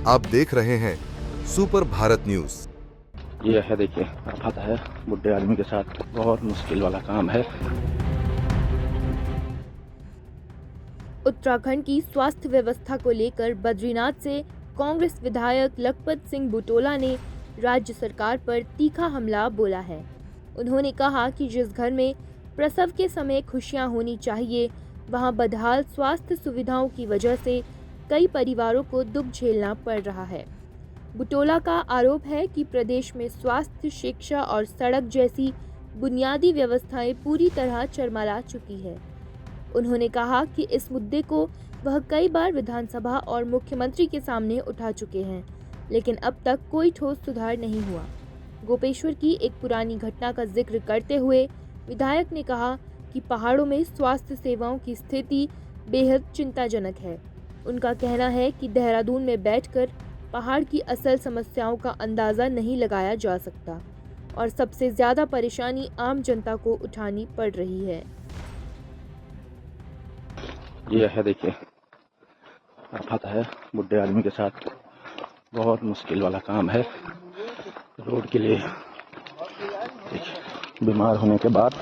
आप देख रहे हैं सुपर भारत न्यूज। ये है, देखिए आफत है बुढ़े आदमी के साथ, बहुत मुश्किल वाला काम है। उत्तराखंड की स्वास्थ्य व्यवस्था को लेकर बद्रीनाथ से कांग्रेस विधायक लखपत सिंह बुटोला ने राज्य सरकार पर तीखा हमला बोला है। उन्होंने कहा कि जिस घर में प्रसव के समय खुशियां होनी चाहिए, वहां बदहाल स्वास्थ्य सुविधाओं की वजह से कई परिवारों को दुख झेलना पड़ रहा है। बुटोला का आरोप है कि प्रदेश में स्वास्थ्य, शिक्षा और सड़क जैसी बुनियादी व्यवस्थाएं पूरी तरह चरमरा चुकी है। उन्होंने कहा कि इस मुद्दे को वह कई बार विधानसभा और मुख्यमंत्री के सामने उठा चुके हैं, लेकिन अब तक कोई ठोस सुधार नहीं हुआ। गोपेश्वर की एक पुरानी घटना का जिक्र करते हुए विधायक ने कहा कि पहाड़ों में स्वास्थ्य सेवाओं की स्थिति बेहद चिंताजनक है। उनका कहना है कि देहरादून में बैठकर पहाड़ की असल समस्याओं का अंदाज़ा नहीं लगाया जा सकता और सबसे ज़्यादा परेशानी आम जनता को उठानी पड़ रही है। ये है, देखिए आफत है बुढ़े आदमी के साथ, बहुत मुश्किल वाला काम है। रोड के लिए देखिए, बीमार होने के बाद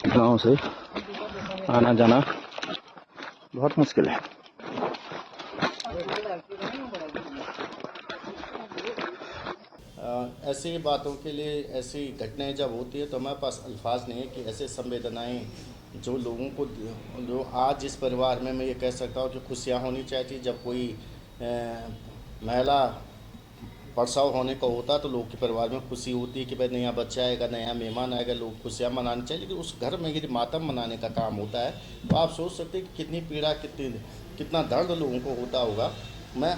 गांव से आना जाना बहुत मुश्किल है। ऐसी बातों के लिए, ऐसी घटनाएं जब होती है तो हमारे पास अल्फाज नहीं है कि ऐसे संवेदनाएं जो लोगों को, जो आज इस परिवार में मैं ये कह सकता हूँ कि खुशियाँ होनी चाहिए। जब कोई महिला प्रसव होने का होता तो लोग के परिवार में खुशी होती है कि भाई नया बच्चा आएगा, नया मेहमान आएगा, लोग खुशियाँ मनानी चाहिए। लेकिन उस घर में यदि मातम मनाने का काम होता है तो आप सोच सकते हैं कि कितनी पीड़ा, कितना दर्द लोगों को होता होगा। मैं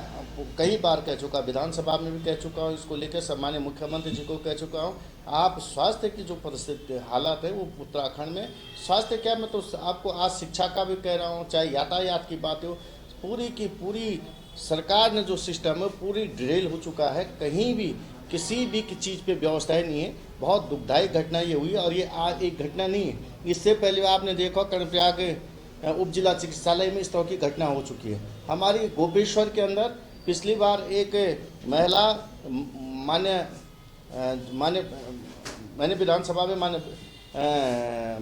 कई बार कह चुका, विधानसभा में भी कह चुका हूँ, इसको लेकर सम्मान्य मुख्यमंत्री जी को कह चुका हूँ। आप स्वास्थ्य की जो परिस्थिति हालात है वो उत्तराखंड में स्वास्थ्य क्या, मैं तो आपको आज शिक्षा का भी कह रहा हूँ, चाहे यातायात की बात हो, पूरी की पूरी सरकार ने जो सिस्टम है पूरी ड्रिल हो चुका है। कहीं भी किसी भी चीज़ पे व्यवस्था नहीं है। बहुत दुखदायी घटना ये हुई और ये आज एक घटना नहीं है। इससे पहले आपने देखा कर्णप्रयाग उप जिला चिकित्सालय में इस तरह की घटना हो चुकी है। हमारी गोपेश्वर के अंदर पिछली बार एक महिला मैंने विधानसभा में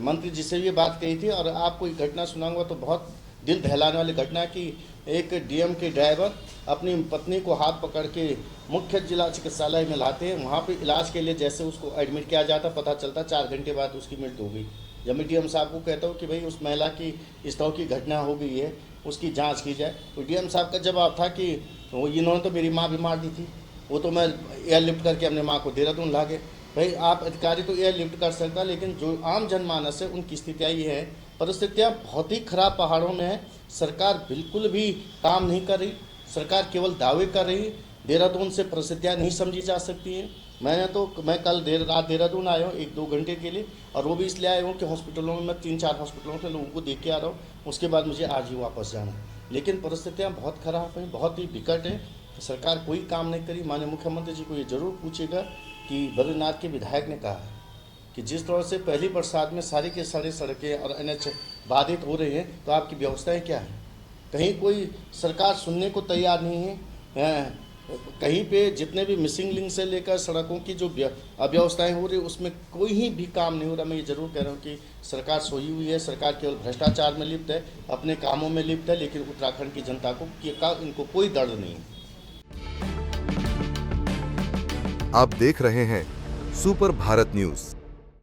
मंत्री जी से भी बात कही थी और आपको एक घटना सुनाऊंगा तो बहुत दिल दहलाने वाली घटना की। एक डीएम के ड्राइवर अपनी पत्नी को हाथ पकड़ के मुख्य जिला चिकित्सालय में लाते हैं। वहाँ पे इलाज के लिए जैसे उसको एडमिट किया जाता, पता चलता 4 घंटे बाद उसकी मृत्यु हो गई। जब मैं डीएम साहब को कहता हूँ कि भाई उस महिला की इस तरह की घटना हो गई है, उसकी जांच की जाए, तो डीएम साहब का जवाब था कि वो इन्होंने तो मेरी माँ बीमार दी थी, वो तो मैं एयरलिफ्ट करके अपने माँ को देहरादून ला गए। भाई आप अधिकारी तो एयरलिफ्ट कर सकता, लेकिन जो आम जनमानस है उनकी स्थितियाँ ये है, परिस्थितियाँ बहुत ही खराब पहाड़ों में है। सरकार बिल्कुल भी काम नहीं कर रही, सरकार केवल दावे कर रही। देहरादून से परिस्थितियाँ नहीं समझी जा सकती हैं। मैं कल देर रात देहरादून आया हूँ 1-2 घंटे के लिए, और वो भी इसलिए आया हूँ कि हॉस्पिटलों में मैं 3-4 हॉस्पिटलों के लोगों को देख के आ रहा हूँ। उसके बाद मुझे आज ही वापस जाना है। लेकिन परिस्थितियाँ बहुत ख़राब हैं, बहुत ही विकट हैं। सरकार कोई काम नहीं करी। माननीय मुख्यमंत्री जी को ये जरूर पूछेगा कि बद्रीनाथ के विधायक ने कहा कि जिस तरह से पहली बरसात में सारी के सारी सड़कें और NH बाधित हो रही हैं, तो आपकी व्यवस्थाएं क्या हैं? कहीं कोई सरकार सुनने को तैयार नहीं है। कहीं पे जितने भी मिसिंग लिंक से लेकर सड़कों की जो अव्यवस्थाएं हो रही है उसमें कोई भी काम नहीं हो रहा। मैं ये जरूर कह रहा हूँ कि सरकार सोई हुई है, सरकार केवल भ्रष्टाचार में लिप्त है, अपने कामों में लिप्त है, लेकिन उत्तराखंड की जनता को इनको कोई दर्द नहीं है। आप देख रहे हैं सुपर भारत न्यूज।